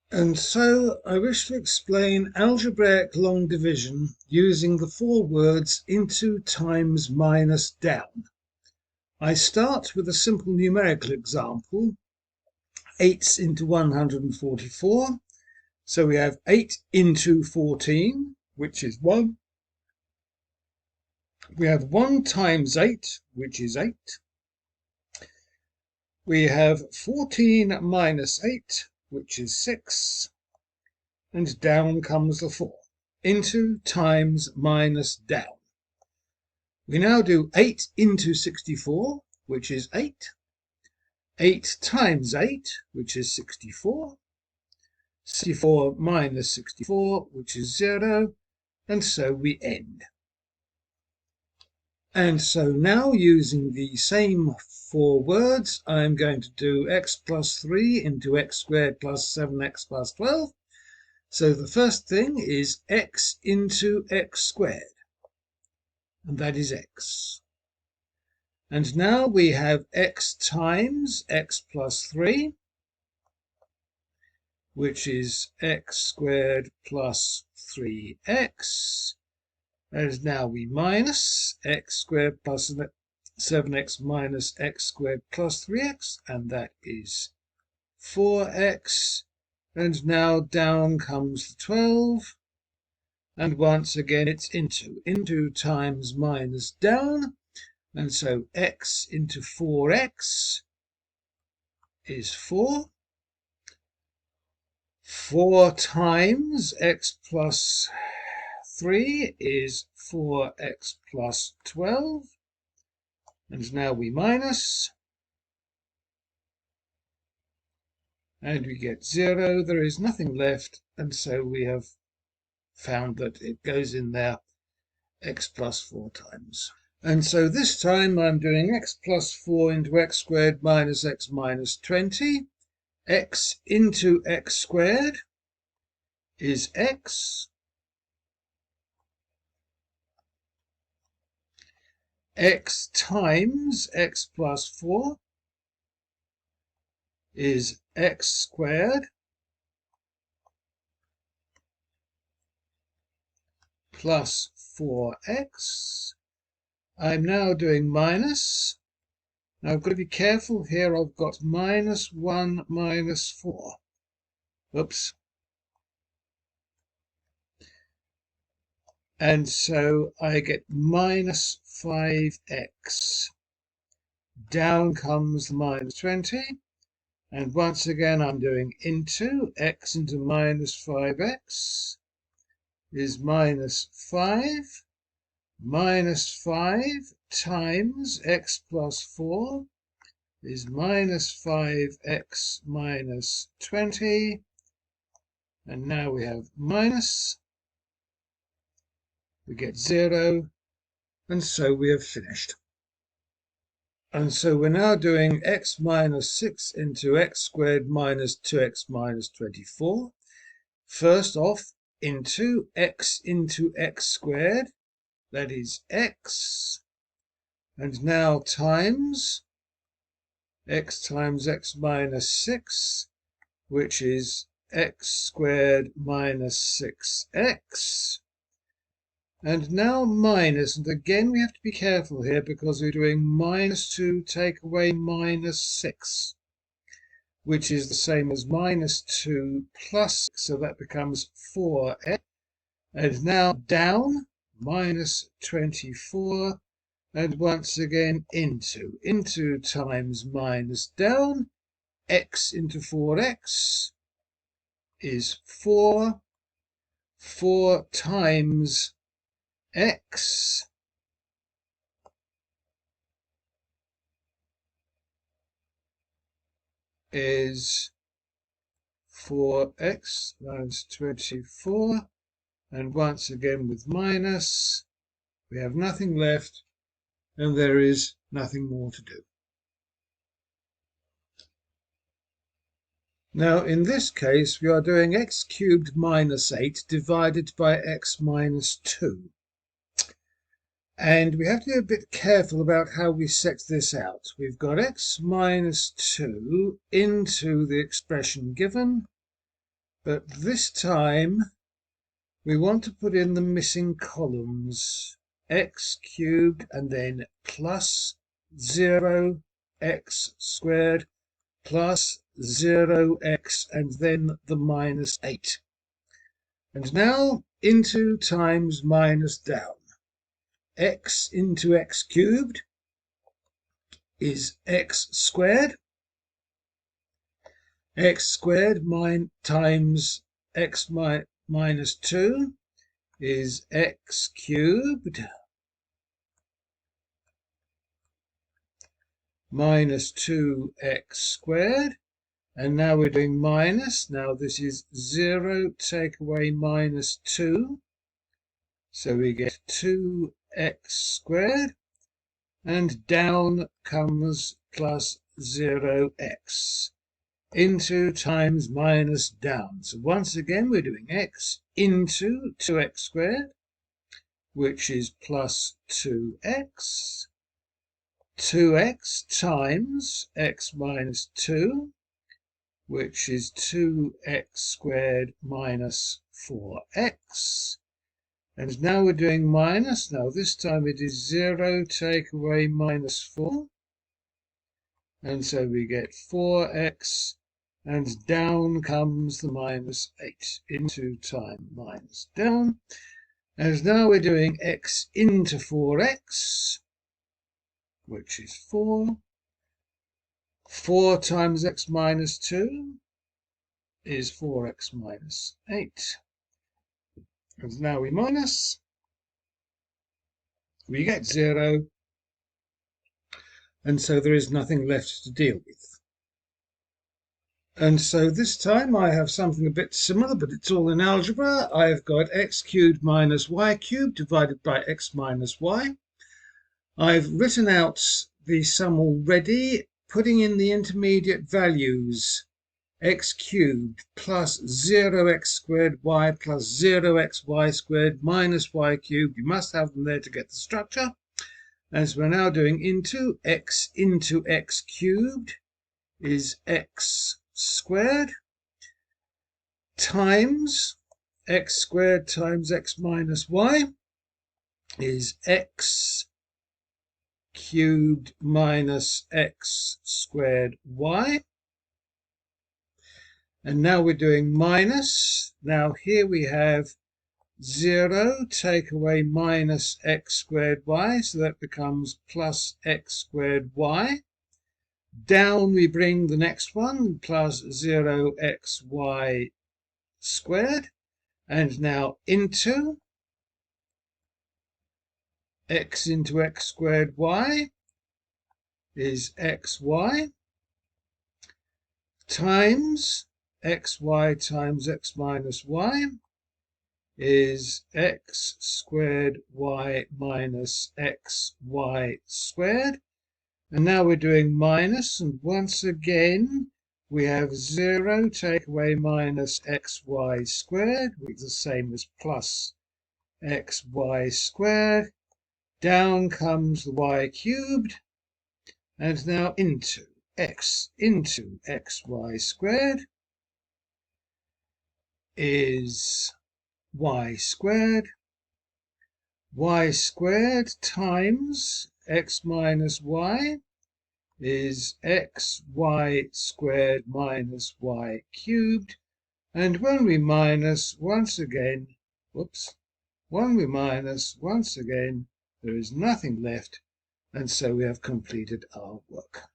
And so I wish to explain algebraic long division using the four words into times minus down. I start with a simple numerical example, 8 into 144. So we have 8 into 14, which is 1. We have 1 times 8, which is 8. We have 14 minus 8, which is 6. And down comes the 4. Into times minus down. We now do 8 into 64, which is 8. 8 times 8, which is 64. 64 minus 64, which is 0. And so we end. And so now, using the same four words, I'm going to do x plus 3 into x squared plus 7x plus 12. So the first thing is x into x squared, and that is x. And now we have x times x plus 3, which is x squared plus 3x. And now we minus x squared plus 7x minus x squared plus 3x, and that is 4x. And now down comes the 12. And once again it's into times minus down. And so x into 4x is 4. 4 times x plus 3 is 4x plus 12. And now we minus. And we get 0. There is nothing left. And so we have found that it goes in there x plus 4 times. And so this time I'm doing x plus 4 into x squared minus x minus 20. X into x squared is x. X times x plus 4 is x squared plus 4x. I'm now doing minus. Now I've got to be careful here. I've got minus 1 minus 4. Oops. And so I get minus 5x. Down comes the minus 20. And once again I'm doing into x into minus 5x is minus 5. Minus 5 times x plus 4 is minus 5x minus 20. And now we have minus. We get 0. And so we have finished. And so we're now doing x minus 6 into x squared minus 2x minus 24. First off, into x squared. That is x. And now times x minus 6, which is x squared minus 6x. And now minus, and again we have to be careful here because we're doing minus 2 take away minus 6, which is the same as minus 2 plus 6, so that becomes 4x. And now down, minus 24, and once again into times minus down, x into 4x is 4. 4 times x is 4x minus 24, and once again with minus, we have nothing left, and there is nothing more to do. Now in this case we are doing x cubed minus 8 divided by x minus 2. And we have to be a bit careful about how we set this out. We've got x minus 2 into the expression given, But this time we want to put in the missing columns, x cubed and then plus 0x squared plus 0x and then the minus 8. And now into times minus down. X into x cubed is x squared. X squared times x minus 2 is x cubed minus 2x squared. And now we're doing minus. Now this is 0, take away minus 2. So we get 2x squared. And down comes plus 0x. Into times minus down. So once again we're doing x into 2x squared, which is plus 2x. 2x times x minus 2, which is 2x squared minus 4x. And now we're doing minus. Now this time it is 0, take away minus 4. And so we get 4x, and down comes the minus 8 into time minus down. And now we're doing x into 4x, which is 4. 4 times x minus 2 is 4x minus 8. And now we minus. We get 0. And so there is nothing left to deal with. And so this time I have something a bit similar, but it's all in algebra. I've got x cubed minus y cubed divided by x minus y. I've written out the sum already, putting in the intermediate values. X cubed plus 0x squared y plus 0xy squared minus y cubed. You must have them there to get the structure. As we're now doing into x cubed is x squared times x squared times x minus y is x cubed minus x squared y. And now we're doing minus. Now here we have 0, take away minus x squared y, so that becomes plus x squared y. Down we bring the next one, plus 0xy squared. And now into x into x squared y is xy times xy times x minus y is x squared y minus xy squared. And now we're doing minus, and once again we have 0, take away minus xy squared, which is the same as plus xy squared. Down comes the y cubed, and now into xy squared is y squared. Y squared times x minus y is xy squared minus y cubed. And when we minus, once again, there is nothing left, and so we have completed our work.